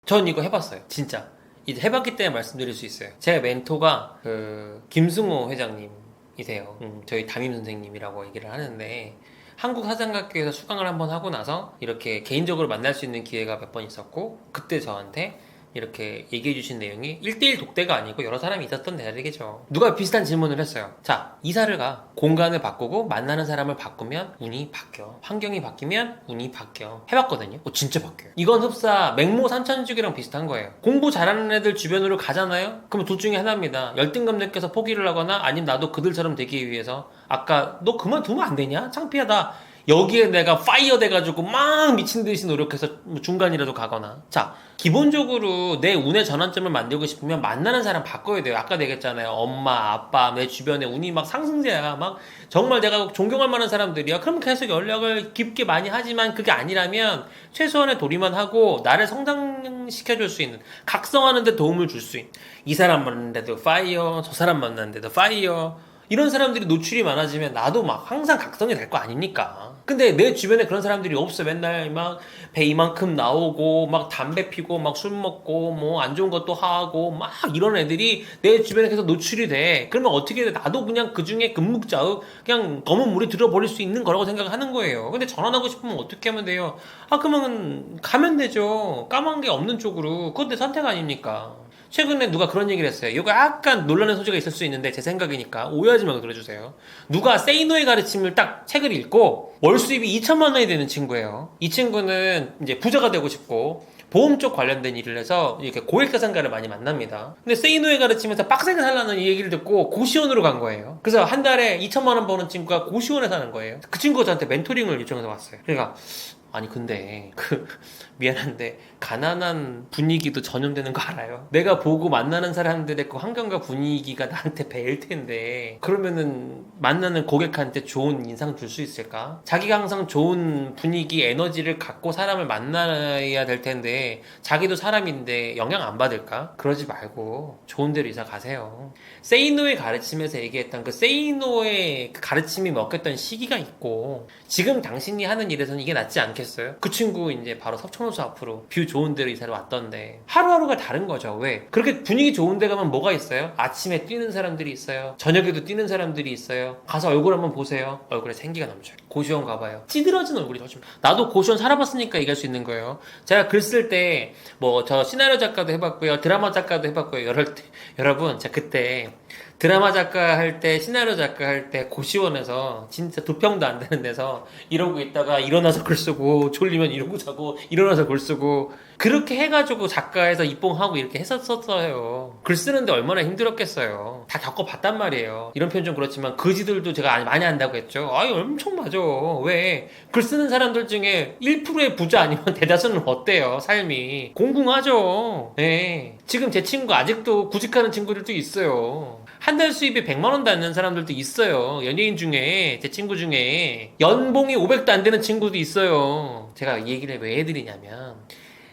전 이거 해봤어요. 진짜. 이제 해봤기 때문에 말씀드릴 수 있어요. 제 멘토가 김승호 회장님이세요. 저희 담임 선생님이라고 얘기를 하는데, 한국사장학교에서 수강을 한번 하고 나서 이렇게 개인적으로 만날 수 있는 기회가 몇 번 있었고, 그때 저한테 이렇게 얘기해 주신 내용이 1대1 독대가 아니고 여러 사람이 있었던 대화겠죠. 누가 비슷한 질문을 했어요. 자, 이사를 가. 공간을 바꾸고 만나는 사람을 바꾸면 운이 바뀌어. 환경이 바뀌면 운이 바뀌어. 해봤거든요. 진짜 바뀌어요. 이건 흡사 맹모 산천주기랑 비슷한 거예요. 공부 잘하는 애들 주변으로 가잖아요? 그럼 둘 중에 하나입니다. 열등감 느껴서 포기를 하거나, 아니면 나도 그들처럼 되기 위해서 아까 너 그만두면 안 되냐? 창피하다. 여기에 내가 파이어 돼가지고 막 미친 듯이 노력해서 중간이라도 가거나. 자, 기본적으로 내 운의 전환점을 만들고 싶으면 만나는 사람 바꿔야 돼요. 아까 얘기했잖아요. 엄마, 아빠, 내 주변에 운이 막 상승세야. 막 정말 내가 존경할 만한 사람들이야. 그럼 계속 연락을 깊게 많이 하지만, 그게 아니라면 최소한의 도리만 하고 나를 성장시켜줄 수 있는, 각성하는 데 도움을 줄 수 있는, 이 사람 만났는데도 파이어, 저 사람 만났는데도 파이어, 이런 사람들이 노출이 많아지면 나도 막 항상 각성이 될 거 아닙니까? 근데 내 주변에 그런 사람들이 없어. 맨날 막 배 이만큼 나오고 막 담배 피고 막 술 먹고 뭐 안 좋은 것도 하고 막 이런 애들이 내 주변에 계속 노출이 돼. 그러면 어떻게 돼? 나도 그냥 그 중에 금묵자욱 그냥 검은 물에 들어버릴 수 있는 거라고 생각하는 거예요. 근데 전환하고 싶으면 어떻게 하면 돼요? 그러면 가면 되죠. 까만 게 없는 쪽으로. 그건 내 선택 아닙니까? 최근에 누가 그런 얘기를 했어요. 이거 약간 논란의 소지가 있을 수 있는데 제 생각이니까 오해하지 말고 들어주세요. 누가 세이노의 가르침을 딱 책을 읽고 월 수입이 2천만 원이 되는 친구예요. 이 친구는 이제 부자가 되고 싶고 보험 쪽 관련된 일을 해서 이렇게 고액자산가를 많이 만납니다. 근데 세이노의 가르침에서 빡세게 살라는 이 얘기를 듣고 고시원으로 간 거예요. 그래서 한 달에 2천만 원 버는 친구가 고시원에 사는 거예요. 그 친구가 저한테 멘토링을 요청해서 왔어요. 그러니까 아니 근데 미안한데 가난한 분위기도 전염되는 거 알아요? 내가 보고 만나는 사람들의 그 환경과 분위기가 나한테 배일 텐데 그러면은 만나는 고객한테 좋은 인상 줄 수 있을까? 자기가 항상 좋은 분위기, 에너지를 갖고 사람을 만나야 될 텐데 자기도 사람인데 영향 안 받을까? 그러지 말고 좋은 데로 이사 가세요. 세이노의 가르침에서 얘기했던 그 세이노의 그 가르침이 먹혔던 시기가 있고, 지금 당신이 하는 일에서는 이게 낫지 않겠어요? 그 친구 이제 바로 석촌호수 앞으로 뷰 좋은 데로 이사를 왔던데 하루하루가 다른 거죠. 왜? 그렇게 분위기 좋은 데 가면 뭐가 있어요? 아침에 뛰는 사람들이 있어요. 저녁에도 뛰는 사람들이 있어요. 가서 얼굴 한번 보세요. 얼굴에 생기가 넘쳐요. 고시원 가봐요. 찌들어진 얼굴이 좀. 나도 고시원 살아봤으니까 얘기할 수 있는 거예요. 제가 글 쓸 때 뭐 저 시나리오 작가도 해봤고요. 드라마 작가도 해봤고요. 여러분 제가 그때 드라마 작가 할 때, 시나리오 작가 할 때 고시원에서 진짜 두 평도 안 되는 데서 이러고 있다가 일어나서 글 쓰고 졸리면 이러고 자고 일어나서 글 쓰고 그렇게 해가지고 작가에서 입봉하고 이렇게 했었어요. 글 쓰는데 얼마나 힘들었겠어요. 다 겪어봤단 말이에요. 이런 표현 좀 그렇지만 그지들도 제가 많이 한다고 했죠. 아유 엄청 맞아. 왜? 글 쓰는 사람들 중에 1%의 부자 아니면 대다수는 어때요? 삶이 공공하죠. 네. 지금 제 친구 아직도 구직하는 친구들도 있어요. 한 달 수입이 100만 원도 안 되는 사람들도 있어요. 연예인 중에, 제 친구 중에 연봉이 500도 안 되는 친구도 있어요. 제가 이 얘기를 왜 해드리냐면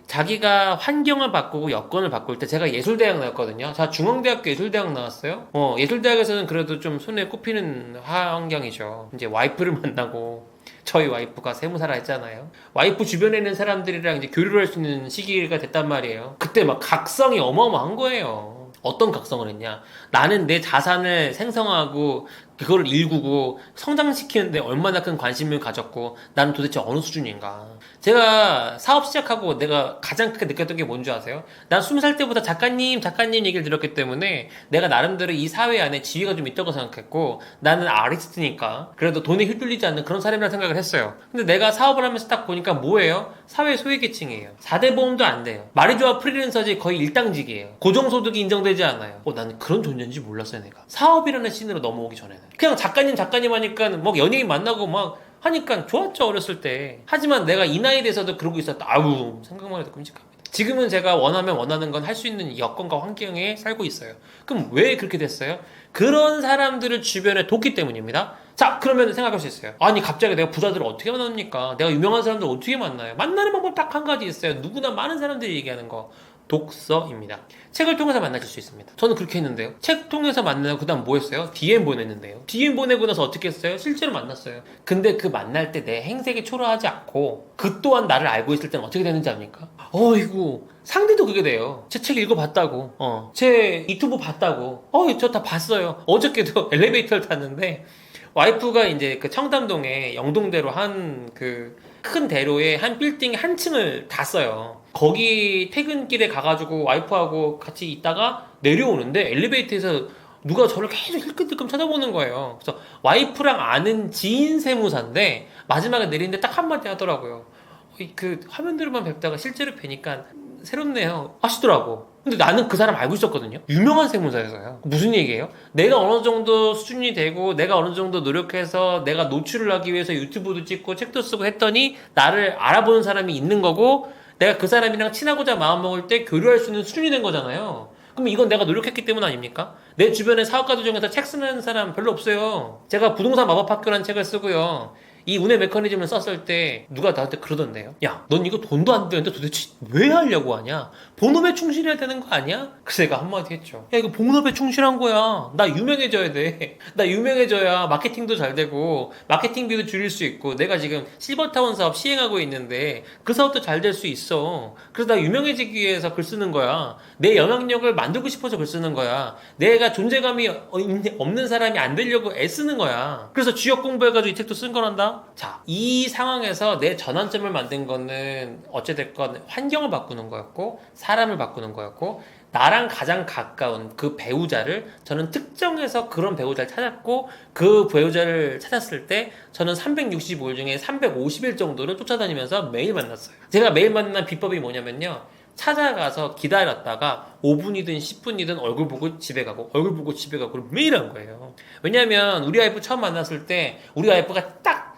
자기가 환경을 바꾸고 여건을 바꿀 때, 제가 예술대학 나왔거든요. 자, 중앙대학교 예술대학 나왔어요. 예술대학에서는 그래도 좀 손에 꼽히는 환경이죠. 이제 와이프를 만나고, 저희 와이프가 세무사라 했잖아요. 와이프 주변에 있는 사람들이랑 이제 교류를 할 수 있는 시기가 됐단 말이에요. 그때 막 각성이 어마어마한 거예요. 어떤 각성을 했냐? 나는 내 자산을 생성하고 그거를 일구고 성장시키는데 얼마나 큰 관심을 가졌고 나는 도대체 어느 수준인가? 제가 사업 시작하고 내가 가장 크게 느꼈던 게 뭔지 아세요? 난 20살 때부터 작가님 얘기를 들었기 때문에 내가 나름대로 이 사회 안에 지위가 좀 있다고 생각했고 나는 아리스트니까 그래도 돈에 휘둘리지 않는 그런 사람이라고 생각을 했어요. 근데 내가 사업을 하면서 딱 보니까 뭐예요? 사회 소외계층이에요. 4대 보험도 안 돼요. 말이 좋아 프리랜서지 거의 일당직이에요. 고정소득이 인정되지 않아요. 나는 그런 존재인지 몰랐어요, 내가. 사업이라는 씬으로 넘어오기 전에는. 그냥 작가님 하니까 뭐 연예인 만나고 막 하니까 좋았죠, 어렸을 때. 하지만 내가 이 나이 돼서도 그러고 있었다. 아우, 생각만 해도 끔찍합니다. 지금은 제가 원하는 건 할 수 있는 여건과 환경에 살고 있어요. 그럼 왜 그렇게 됐어요? 그런 사람들을 주변에 뒀기 때문입니다. 자, 그러면 생각할 수 있어요. 아니, 갑자기 내가 부자들을 어떻게 만납니까? 내가 유명한 사람들 어떻게 만나요? 만나는 방법 딱 한 가지 있어요. 누구나 많은 사람들이 얘기하는 거. 독서입니다. 책을 통해서 만나실 수 있습니다. 저는 그렇게 했는데요. 책 통해서 만나고 그 다음 뭐 했어요? DM 보냈는데요. DM 보내고 나서 어떻게 했어요? 실제로 만났어요. 근데 그 만날 때 내 행색이 초라하지 않고 그 또한 나를 알고 있을 때는 어떻게 되는지 압니까? 어이구, 상대도 그게 돼요. 제 책 읽어봤다고, 제 유튜브 봤다고, 저 다 봤어요. 어저께도 엘리베이터를 탔는데 와이프가 이제 그 청담동에 영동대로 한 그 큰 대로에 한 빌딩 한 층을 다 써요. 거기 퇴근길에 가가지고 와이프하고 같이 있다가 내려오는데 엘리베이터에서 누가 저를 계속 힐끔힐끔 쳐다보는 거예요. 그래서 와이프랑 아는 지인 세무사인데 마지막에 내리는데 딱 한마디 하더라고요. 그 화면들만 뵙다가 실제로 뵈니까 새롭네요 하시더라고. 근데 나는 그 사람 알고 있었거든요. 유명한 세무사였어요. 무슨 얘기예요? 내가 어느 정도 수준이 되고 내가 어느 정도 노력해서 내가 노출을 하기 위해서 유튜브도 찍고 책도 쓰고 했더니 나를 알아보는 사람이 있는 거고 내가 그 사람이랑 친하고자 마음먹을 때 교류할 수 있는 수준이 된 거잖아요. 그럼 이건 내가 노력했기 때문 아닙니까? 내 주변에 사업가들 중에서 책 쓰는 사람 별로 없어요. 제가 부동산 마법학교라는 책을 쓰고요. 이 운의 메커니즘을 썼을 때 누가 나한테 그러던데요. 야, 넌 이거 돈도 안 되는데 도대체 왜 하려고 하냐? 본업에 충실해야 되는 거 아니야? 그래서 내가 한마디 했죠. 야, 이거 본업에 충실한 거야. 나 유명해져야 돼. 나 유명해져야 마케팅도 잘 되고 마케팅비도 줄일 수 있고 내가 지금 실버타운 사업 시행하고 있는데 그 사업도 잘 될 수 있어. 그래서 나 유명해지기 위해서 글 쓰는 거야. 내 영향력을 만들고 싶어서 글 쓰는 거야. 내가 존재감이 없는 사람이 안 되려고 애쓰는 거야. 그래서 지역 공부해가지고 이 책도 쓴 거란다. 자, 이 상황에서 내 전환점을 만든 거는 어찌됐건 환경을 바꾸는 거였고 사람을 바꾸는 거였고 나랑 가장 가까운 그 배우자를 저는 특정해서 그런 배우자를 찾았고 그 배우자를 찾았을 때 저는 365일 중에 350일 정도를 쫓아다니면서 매일 만났어요. 제가 매일 만난 비법이 뭐냐면요. 찾아가서 기다렸다가 5분이든 10분이든 얼굴 보고 집에 가고 얼굴 보고 집에 가고 매일 한 거예요. 왜냐면 우리 와이프 처음 만났을 때 우리 와이프가 딱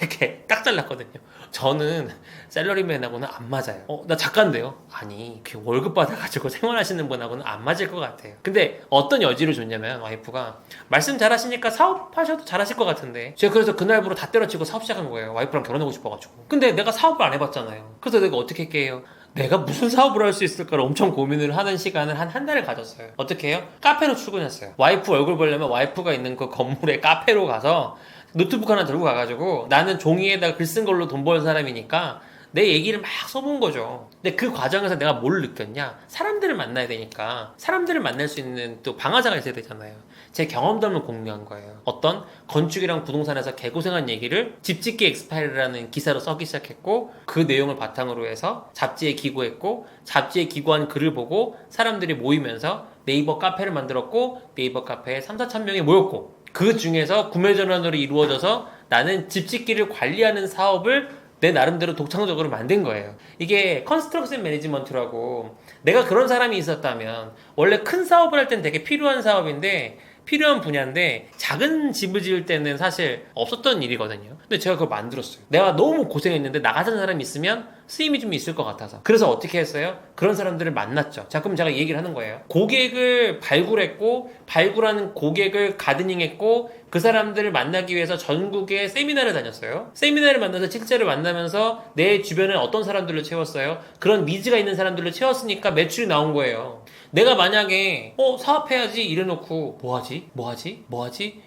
이렇게 딱 잘랐거든요. 저는 셀러리맨하고는 안 맞아요. 나 작가인데요. 아니, 그 월급 받아가지고 생활하시는 분하고는 안 맞을 것 같아요. 근데 어떤 여지를 줬냐면 와이프가 말씀 잘하시니까 사업하셔도 잘하실 것 같은데 제가 그래서 그날부로 다 때려치고 사업 시작한 거예요. 와이프랑 결혼하고 싶어가지고. 근데 내가 사업을 안 해봤잖아요. 그래서 내가 어떻게 할게요? 내가 무슨 사업을 할 수 있을까를 엄청 고민을 하는 시간을 한 달을 가졌어요. 어떻게 해요? 카페로 출근했어요. 와이프 얼굴 보려면 와이프가 있는 그 건물에 카페로 가서 노트북 하나 들고 가가지고 나는 종이에다가 글 쓴 걸로 돈 버는 사람이니까 내 얘기를 막 써본 거죠. 근데 그 과정에서 내가 뭘 느꼈냐? 사람들을 만나야 되니까 사람들을 만날 수 있는 또 방아자가 있어야 되잖아요. 제 경험담을 공유한 거예요. 어떤 건축이랑 부동산에서 개고생한 얘기를 집짓기 엑스파일이라는 기사로 써기 시작했고 그 내용을 바탕으로 해서 잡지에 기고했고 잡지에 기고한 글을 보고 사람들이 모이면서 네이버 카페를 만들었고 네이버 카페에 3, 4천 명이 모였고 그 중에서 구매 전환으로 이루어져서 나는 집짓기를 관리하는 사업을 내 나름대로 독창적으로 만든 거예요. 이게 컨스트럭션 매니지먼트라고 내가 그런 사람이 있었다면 원래 큰 사업을 할 땐 되게 필요한 사업인데 필요한 분야인데 작은 집을 지을 때는 사실 없었던 일이거든요. 근데 제가 그걸 만들었어요. 내가 너무 고생했는데 나 같은 사람이 있으면 쓰임이 좀 있을 것 같아서. 그래서 어떻게 했어요? 그런 사람들을 만났죠. 자, 그럼 제가 얘기를 하는 거예요. 고객을 발굴했고 발굴하는 고객을 가드닝했고 그 사람들을 만나기 위해서 전국에 세미나를 다녔어요. 세미나를 만나서 실제로 만나면서 내 주변에 어떤 사람들을 채웠어요? 그런 니즈가 있는 사람들을 채웠으니까 매출이 나온 거예요. 내가 만약에 사업해야지 이래놓고 뭐하지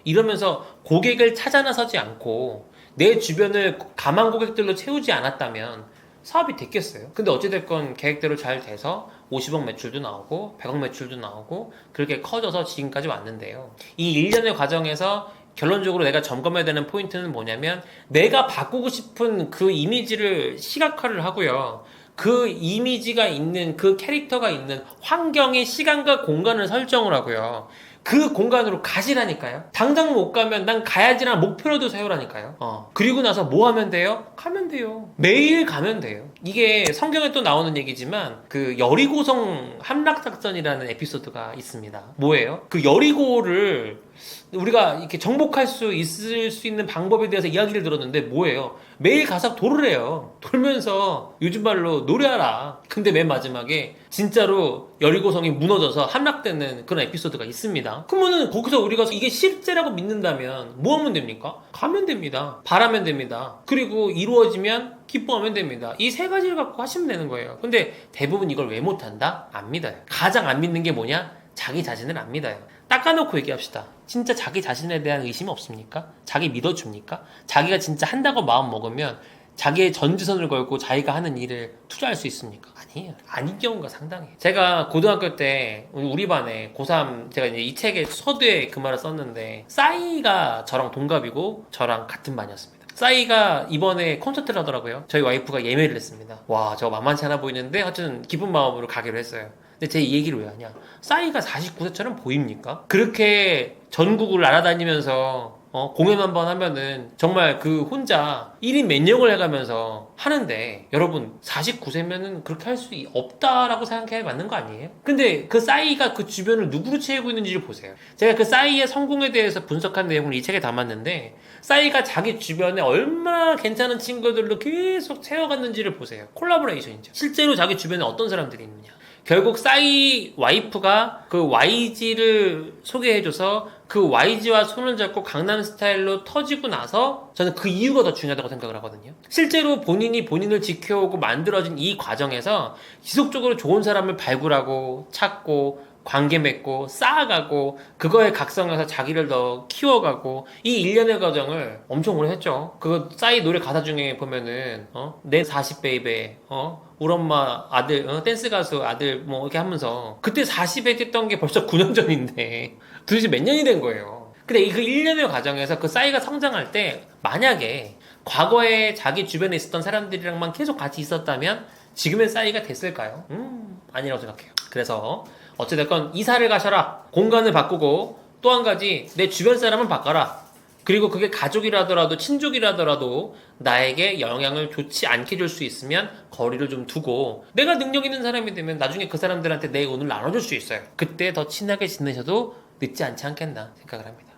이러면서 고객을 찾아 나서지 않고 내 주변을 가망 고객들로 채우지 않았다면 사업이 됐겠어요. 근데 어찌됐건 계획대로 잘 돼서 50억 매출도 나오고 100억 매출도 나오고 그렇게 커져서 지금까지 왔는데요. 이 1년의 과정에서 결론적으로 내가 점검해야 되는 포인트는 뭐냐면 내가 바꾸고 싶은 그 이미지를 시각화를 하고요. 그 이미지가 있는 그 캐릭터가 있는 환경의 시간과 공간을 설정을 하고요. 그 공간으로 가시라니까요. 당장 못 가면 난 가야지라는 목표라도 세우라니까요. 그리고 나서 뭐 하면 돼요? 가면 돼요. 매일 가면 돼요. 이게 성경에 또 나오는 얘기지만 그 여리고성 함락작전이라는 에피소드가 있습니다. 뭐예요? 그 여리고를 우리가 이렇게 정복할 수 있을 수 있는 방법에 대해서 이야기를 들었는데 뭐예요? 매일 가서 돌을 해요. 돌면서 요즘 말로 노래하라. 근데 맨 마지막에 진짜로 여리고성이 무너져서 함락되는 그런 에피소드가 있습니다. 그러면은 거기서 우리가 이게 실제라고 믿는다면 뭐 하면 됩니까? 가면 됩니다. 바라면 됩니다. 그리고 이루어지면 기뻐하면 됩니다. 이 세 가지를 갖고 하시면 되는 거예요. 근데 대부분 이걸 왜 못한다? 안 믿어요. 가장 안 믿는 게 뭐냐? 자기 자신을 안 믿어요. 닦아놓고 얘기합시다. 진짜 자기 자신에 대한 의심이 없습니까? 자기 믿어줍니까? 자기가 진짜 한다고 마음 먹으면 자기의 전지선을 걸고 자기가 하는 일을 투자할 수 있습니까? 아니에요. 아닌 경우가 상당해요. 제가 고등학교 때 우리 반에 고3 제가 이제 이 책의 서두에 그 말을 썼는데 싸이가 저랑 동갑이고 저랑 같은 반이었습니다. 싸이가 이번에 콘서트를 하더라고요. 저희 와이프가 예매를 했습니다. 와, 저거 만만치 않아 보이는데 하여튼 기쁜 마음으로 가기로 했어요. 근데 제 이 얘기를 왜 하냐? 싸이가 49세처럼 보입니까? 그렇게 전국을 날아다니면서 공연 한번 하면은 정말 그 혼자 1인 몇 역을 해가면서 하는데 여러분 49세면은 그렇게 할 수 없다라고 생각해야 맞는 거 아니에요? 근데 그 싸이가 그 주변을 누구로 채우고 있는지를 보세요. 제가 그 싸이의 성공에 대해서 분석한 내용을 이 책에 담았는데 싸이가 자기 주변에 얼마나 괜찮은 친구들로 계속 채워갔는지를 보세요. 콜라보레이션이죠. 실제로 자기 주변에 어떤 사람들이 있느냐. 결국 싸이 와이프가 그 YG를 소개해줘서 그 YG와 손을 잡고 강남 스타일로 터지고 나서 저는 그 이유가 더 중요하다고 생각을 하거든요. 실제로 본인이 본인을 지켜오고 만들어진 이 과정에서 지속적으로 좋은 사람을 발굴하고 찾고 관계 맺고 쌓아가고 그거에 각성해서 자기를 더 키워가고 이 일련의 과정을 엄청 오래 했죠. 그거 싸이 노래 가사 중에 보면은 내 40베이베 우리 엄마 아들 댄스 가수 아들 뭐 이렇게 하면서 그때 40에 했던 게 벌써 9년 전인데 도대체 몇 년이 된 거예요. 근데 그 1년의 과정에서 그 싸이가 성장할 때 만약에 과거에 자기 주변에 있었던 사람들이랑만 계속 같이 있었다면 지금의 싸이가 됐을까요? 아니라고 생각해요. 그래서 어찌됐건 이사를 가셔라. 공간을 바꾸고 또 한 가지 내 주변 사람을 바꿔라. 그리고 그게 가족이라더라도 친족이라더라도 나에게 영향을 좋지 않게 줄 수 있으면 거리를 좀 두고 내가 능력 있는 사람이 되면 나중에 그 사람들한테 내 운을 나눠줄 수 있어요. 그때 더 친하게 지내셔도 늦지 않지 않겠나 생각을 합니다.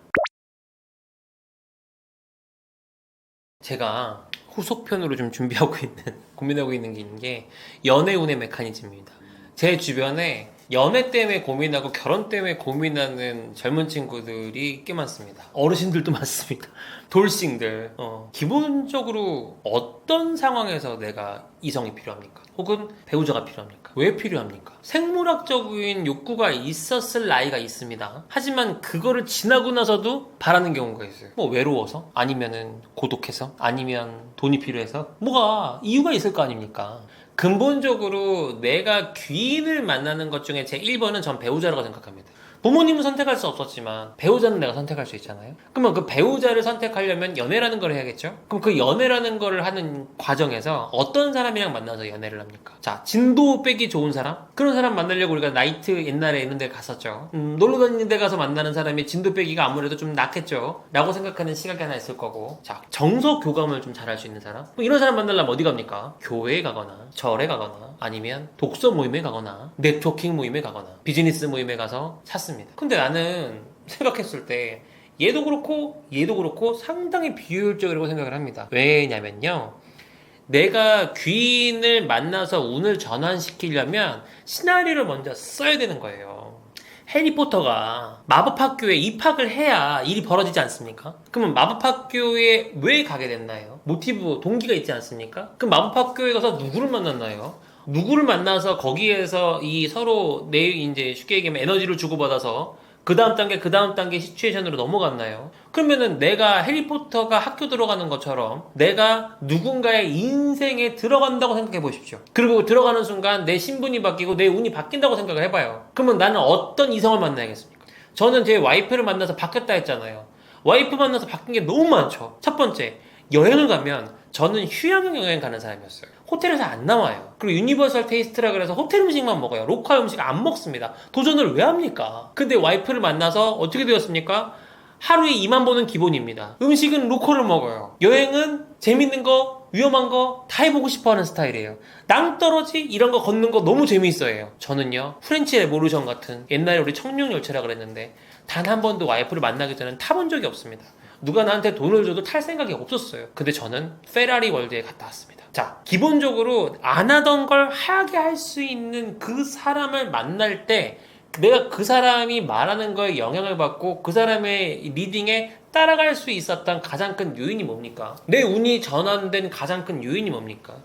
제가 후속편으로 좀 준비하고 있는 고민하고 있는 게 있는 게 연애운의 메커니즘입니다. 제 주변에 연애 때문에 고민하고 결혼 때문에 고민하는 젊은 친구들이 꽤 많습니다. 어르신들도 많습니다. 돌싱들. 기본적으로 어떤 상황에서 내가 이성이 필요합니까? 혹은 배우자가 필요합니까? 왜 필요합니까? 생물학적인 욕구가 있었을 나이가 있습니다. 하지만 그거를 지나고 나서도 바라는 경우가 있어요. 뭐 외로워서? 아니면은 고독해서? 아니면 돈이 필요해서? 뭐가 이유가 있을 거 아닙니까? 근본적으로 내가 귀인을 만나는 것 중에 제 1번은 전 배우자라고 생각합니다. 부모님은 선택할 수 없었지만 배우자는 내가 선택할 수 있잖아요. 그러면 그 배우자를 선택하려면 연애라는 걸 해야겠죠. 그럼 그 연애라는 걸 하는 과정에서 어떤 사람이랑 만나서 연애를 합니까? 자, 진도 빼기 좋은 사람? 그런 사람 만나려고 우리가 나이트 옛날에 있는 데 갔었죠. 놀러 다니는 데 가서 만나는 사람이 진도 빼기가 아무래도 좀 낫겠죠 라고 생각하는 시각이 하나 있을 거고, 자, 정서 교감을 좀 잘할 수 있는 사람? 이런 사람 만나려면 어디 갑니까? 교회에 가거나 절에 가거나 아니면 독서 모임에 가거나 네트워킹 모임에 가거나 비즈니스 모임에 가서 찾습니다. 근데 나는 생각했을 때 얘도 그렇고 상당히 비효율적이라고 생각을 합니다. 왜냐면요, 내가 귀인을 만나서 운을 전환시키려면 시나리오를 먼저 써야 되는 거예요. 해리포터가 마법학교에 입학을 해야 일이 벌어지지 않습니까? 그러면 마법학교에 왜 가게 됐나요? 모티브, 동기가 있지 않습니까? 그럼 마법학교에 가서 누구를 만났나요? 누구를 만나서 거기에서 이 서로 이제 쉽게 얘기하면 에너지를 주고받아서 그 다음 단계 시츄에이션으로 넘어갔나요? 그러면은 내가 해리포터가 학교 들어가는 것처럼 내가 누군가의 인생에 들어간다고 생각해 보십시오. 그리고 들어가는 순간 내 신분이 바뀌고 내 운이 바뀐다고 생각을 해봐요. 그러면 나는 어떤 이성을 만나야겠습니까? 저는 제 와이프를 만나서 바뀌었다 했잖아요. 와이프 만나서 바뀐 게 너무 많죠. 첫 번째, 여행을 가면 저는 휴양형 여행 가는 사람이었어요. 호텔에서 안 나와요. 그리고 유니버설 테이스트라 그래서 호텔 음식만 먹어요. 로컬 음식 안 먹습니다. 도전을 왜 합니까? 근데 와이프를 만나서 어떻게 되었습니까? 하루에 2만 보는 기본입니다. 음식은 로컬을 먹어요. 여행은 재밌는 거, 위험한 거 다 해보고 싶어 하는 스타일이에요. 낭떠러지 이런 거 걷는 거 너무 재미있어요. 저는요, 프렌치 레보루션 같은 옛날에 우리 청룡열차라 그랬는데 단 한 번도 와이프를 만나기 전에 타본 적이 없습니다. 누가 나한테 돈을 줘도 탈 생각이 없었어요. 근데 저는 페라리 월드에 갔다 왔습니다. 자, 기본적으로 안 하던 걸 하게 할 수 있는 그 사람을 만날 때 내가 그 사람이 말하는 거에 영향을 받고 그 사람의 리딩에 따라갈 수 있었던 가장 큰 요인이 뭡니까? 내 운이 전환된 가장 큰 요인이 뭡니까?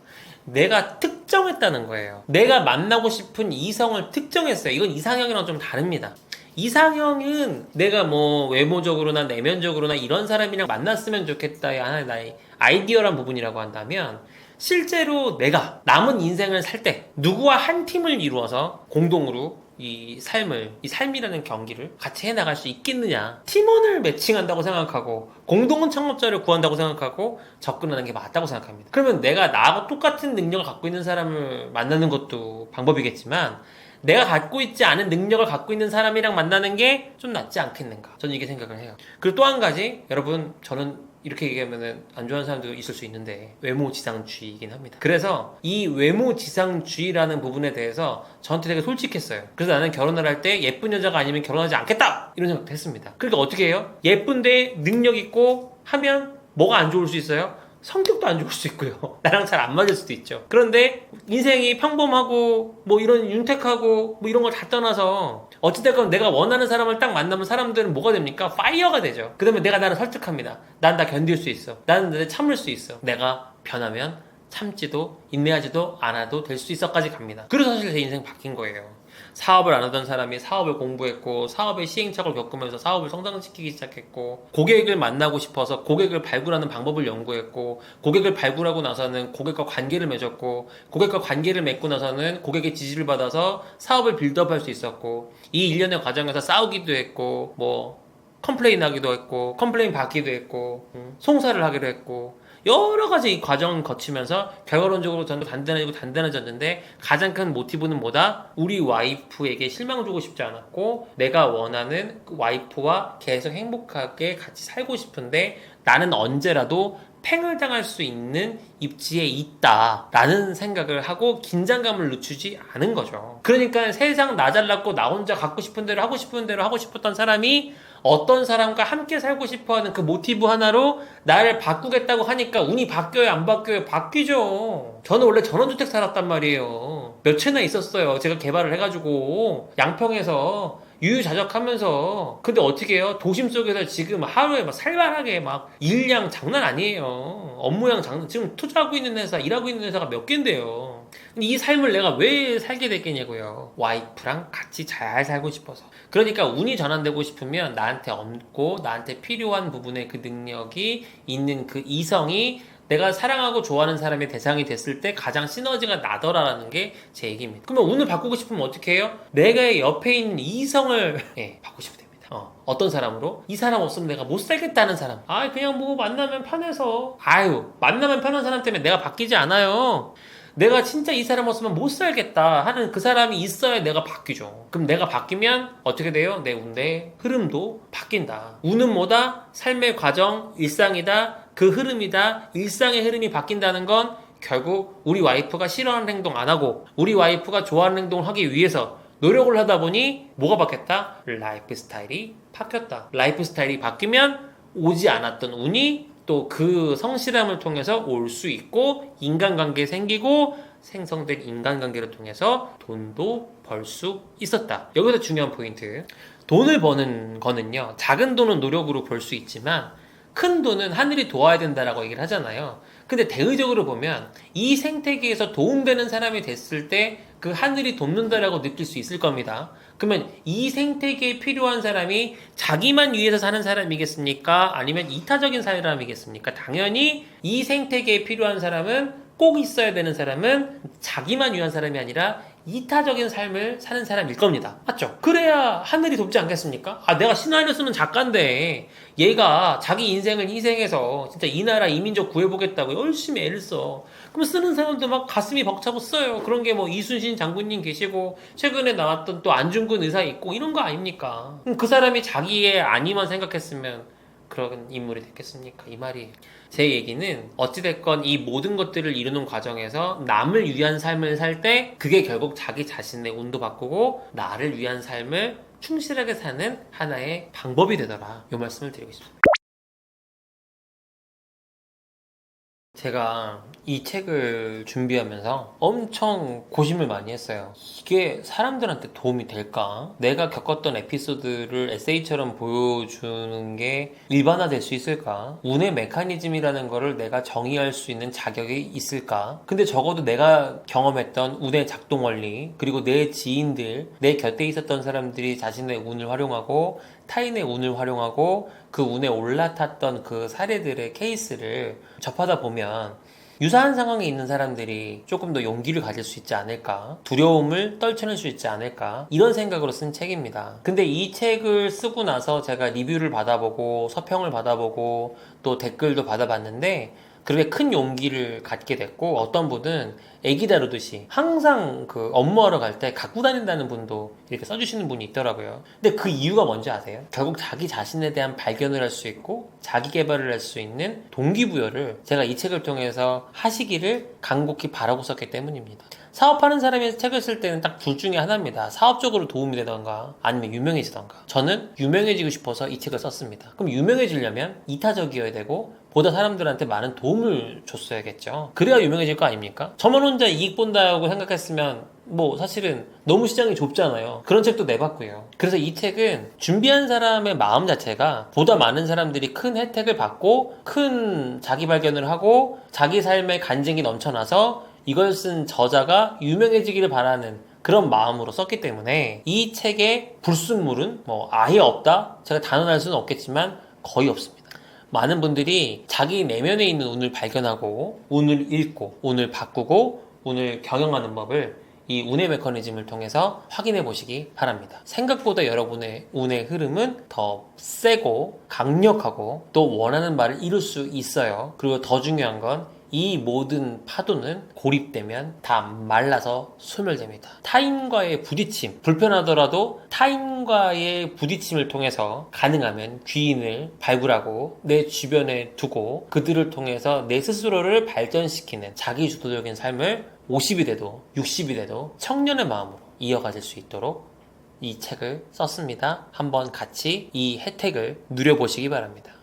내가 특정했다는 거예요. 내가 만나고 싶은 이성을 특정했어요. 이건 이상형이랑 좀 다릅니다. 이상형은 내가 뭐 외모적으로나 내면적으로나 이런 사람이랑 만났으면 좋겠다의 하나의 나의 아이디어란 부분이라고 한다면, 실제로 내가 남은 인생을 살 때 누구와 한 팀을 이루어서 공동으로 이 삶이라는 경기를 같이 해나갈 수 있겠느냐, 팀원을 매칭한다고 생각하고 공동은 창업자를 구한다고 생각하고 접근하는 게 맞다고 생각합니다. 그러면 내가 나하고 똑같은 능력을 갖고 있는 사람을 만나는 것도 방법이겠지만 내가 갖고 있지 않은 능력을 갖고 있는 사람이랑 만나는 게 좀 낫지 않겠는가, 저는 이게 생각을 해요. 그리고 또 한 가지, 여러분, 저는 이렇게 얘기하면 안 좋아하는 사람도 있을 수 있는데 외모지상주의이긴 합니다. 그래서 이 외모지상주의라는 부분에 대해서 저한테 되게 솔직했어요. 그래서 나는 결혼을 할 때 예쁜 여자가 아니면 결혼하지 않겠다, 이런 생각도 했습니다. 그러니까 어떻게 해요? 예쁜데 능력 있고 하면 뭐가 안 좋을 수 있어요? 성격도 안 좋을 수 있고요. 나랑 잘 안 맞을 수도 있죠. 그런데 인생이 평범하고 뭐 이런 윤택하고 뭐 이런 걸 다 떠나서 어찌됐건 내가 원하는 사람을 딱 만나면 사람들은 뭐가 됩니까? 파이어가 되죠. 그 다음에 내가 나를 설득합니다. 난 다 견딜 수 있어. 나는 내 참을 수 있어. 내가 변하면 참지도 인내하지도 않아도 될 수 있어까지 갑니다. 그래서 사실 제 인생 바뀐 거예요. 사업을 안 하던 사람이 사업을 공부했고 사업의 시행착오를 겪으면서 사업을 성장시키기 시작했고, 고객을 만나고 싶어서 고객을 발굴하는 방법을 연구했고, 고객을 발굴하고 나서는 고객과 관계를 맺었고, 고객과 관계를 맺고 나서는 고객의 지지를 받아서 사업을 빌드업할 수 있었고, 이 일련의 과정에서 싸우기도 했고, 뭐 컴플레인 하기도 했고, 컴플레인 받기도 했고, 송사를 하기도 했고, 여러 가지 이 과정을 거치면서 결과론적으로 저는 단단해졌는데, 가장 큰 모티브는 뭐다? 우리 와이프에게 실망을 주고 싶지 않았고, 내가 원하는 그 와이프와 계속 행복하게 같이 살고 싶은데 나는 언제라도 팽을 당할 수 있는 입지에 있다라는 생각을 하고 긴장감을 늦추지 않은 거죠. 그러니까 세상 나 잘났고 나 혼자 갖고 싶은 대로 하고 싶은 대로 하고 싶었던 사람이 어떤 사람과 함께 살고 싶어하는 그 모티브 하나로 나를 바꾸겠다고 하니까 운이 바뀌어요, 안 바뀌어요? 바뀌죠. 저는 원래 전원주택 살았단 말이에요. 몇 채나 있었어요. 제가 개발을 해가지고 양평에서 유유자적하면서. 근데 어떻게 해요? 도심 속에서 지금 하루에 막 살벌하게 막 일량 장난 아니에요. 업무량 장난. 지금 투자하고 있는 회사, 일하고 있는 회사가 몇 개인데요. 근데 이 삶을 내가 왜 살게 됐겠냐고요. 와이프랑 같이 잘 살고 싶어서. 그러니까 운이 전환되고 싶으면 나한테 없고 나한테 필요한 부분의 그 능력이 있는 그 이성이 내가 사랑하고 좋아하는 사람의 대상이 됐을 때 가장 시너지가 나더라라는 게 제 얘기입니다. 그러면 운을 바꾸고 싶으면 어떻게 해요? 내가 옆에 있는 이성을 바꾸시면 됩니다. 어떤 사람으로? 이 사람 없으면 내가 못 살겠다는 사람. 그냥 뭐 만나면 편해서. 만나면 편한 사람 때문에 내가 바뀌지 않아요. 내가 진짜 이 사람 없으면 못 살겠다 하는 그 사람이 있어야 내가 바뀌죠. 그럼 내가 바뀌면 어떻게 돼요? 내 운의 흐름도 바뀐다. 운은 뭐다? 삶의 과정, 일상이다. 그 흐름이다. 일상의 흐름이 바뀐다는 건 결국 우리 와이프가 싫어하는 행동 안 하고 우리 와이프가 좋아하는 행동을 하기 위해서 노력을 하다 보니 뭐가 바뀌었다? 라이프 스타일이 바뀌었다. 라이프 스타일이 바뀌면 오지 않았던 운이 또 그 성실함을 통해서 올 수 있고 인간관계 생기고 생성된 인간관계를 통해서 돈도 벌 수 있었다. 여기서 중요한 포인트. 돈을 버는 거는요. 작은 돈은 노력으로 벌 수 있지만 큰 돈은 하늘이 도와야 된다라고 얘기를 하잖아요. 근데 대의적으로 보면 이 생태계에서 도움되는 사람이 됐을 때 그 하늘이 돕는다라고 느낄 수 있을 겁니다. 그러면 이 생태계에 필요한 사람이 자기만 위해서 사는 사람이겠습니까? 아니면 이타적인 사람이겠습니까? 당연히 이 생태계에 필요한 사람은 꼭 있어야 되는 사람은 자기만 위한 사람이 아니라 이타적인 삶을 사는 사람일 겁니다. 맞죠? 그래야 하늘이 돕지 않겠습니까? 내가 신화를 쓰는 작가인데 얘가 자기 인생을 희생해서 진짜 이 나라 이민족 구해보겠다고 열심히 애를 써. 그럼 쓰는 사람도 막 가슴이 벅차고 써요. 그런 게 뭐 이순신 장군님 계시고 최근에 나왔던 또 안중근 의사 있고 이런 거 아닙니까? 그럼 그 사람이 자기의 안위만 생각했으면 그런 인물이 됐겠습니까? 이 말이. 제 얘기는 어찌됐건 이 모든 것들을 이루는 과정에서 남을 위한 삶을 살 때 그게 결국 자기 자신의 운도 바꾸고 나를 위한 삶을 충실하게 사는 하나의 방법이 되더라. 이 말씀을 드리고 싶습니다. 제가 이 책을 준비하면서 엄청 고심을 많이 했어요. 이게 사람들한테 도움이 될까? 내가 겪었던 에피소드를 에세이처럼 보여주는 게 일반화될 수 있을까? 운의 메커니즘이라는 거를 내가 정의할 수 있는 자격이 있을까? 근데 적어도 내가 경험했던 운의 작동 원리, 그리고 내 지인들, 내 곁에 있었던 사람들이 자신의 운을 활용하고 타인의 운을 활용하고 그 운에 올라탔던 그 사례들의 케이스를 접하다 보면 유사한 상황에 있는 사람들이 조금 더 용기를 가질 수 있지 않을까, 두려움을 떨쳐낼 수 있지 않을까, 이런 생각으로 쓴 책입니다. 근데 이 책을 쓰고 나서 제가 리뷰를 받아보고 서평을 받아보고 또 댓글도 받아봤는데 그렇게 큰 용기를 갖게 됐고, 어떤 분은 애기 다루듯이 항상 그 업무하러 갈 때 갖고 다닌다는 분도 이렇게 써주시는 분이 있더라고요. 근데 그 이유가 뭔지 아세요? 결국 자기 자신에 대한 발견을 할 수 있고 자기 개발을 할 수 있는 동기부여를 제가 이 책을 통해서 하시기를 간곡히 바라고 썼기 때문입니다. 사업하는 사람이 책을 쓸 때는 딱 둘 중에 하나입니다. 사업적으로 도움이 되던가 아니면 유명해지던가. 저는 유명해지고 싶어서 이 책을 썼습니다. 그럼 유명해지려면 이타적이어야 되고 보다 사람들한테 많은 도움을 줬어야겠죠. 그래야 유명해질 거 아닙니까? 저만 혼자 이익 본다고 생각했으면 뭐 사실은 너무 시장이 좁잖아요. 그런 책도 내봤고요. 그래서 이 책은 준비한 사람의 마음 자체가 보다 많은 사람들이 큰 혜택을 받고 큰 자기 발견을 하고 자기 삶의 간증이 넘쳐나서 이걸 쓴 저자가 유명해지기를 바라는 그런 마음으로 썼기 때문에 이 책의 불순물은 뭐 아예 없다? 제가 단언할 수는 없겠지만 거의 없습니다. 많은 분들이 자기 내면에 있는 운을 발견하고 운을 읽고 운을 바꾸고 운을 경영하는 법을 이 운의 메커니즘을 통해서 확인해 보시기 바랍니다. 생각보다 여러분의 운의 흐름은 더 세고 강력하고 또 원하는 바를 이룰 수 있어요. 그리고 더 중요한 건 이 모든 파도는 고립되면 다 말라서 소멸됩니다. 타인과의 부딪힘, 불편하더라도 타인과의 부딪힘을 통해서 가능하면 귀인을 발굴하고 내 주변에 두고 그들을 통해서 내 스스로를 발전시키는 자기주도적인 삶을 50이 돼도 60이 돼도 청년의 마음으로 이어가질 수 있도록 이 책을 썼습니다. 한번 같이 이 혜택을 누려보시기 바랍니다.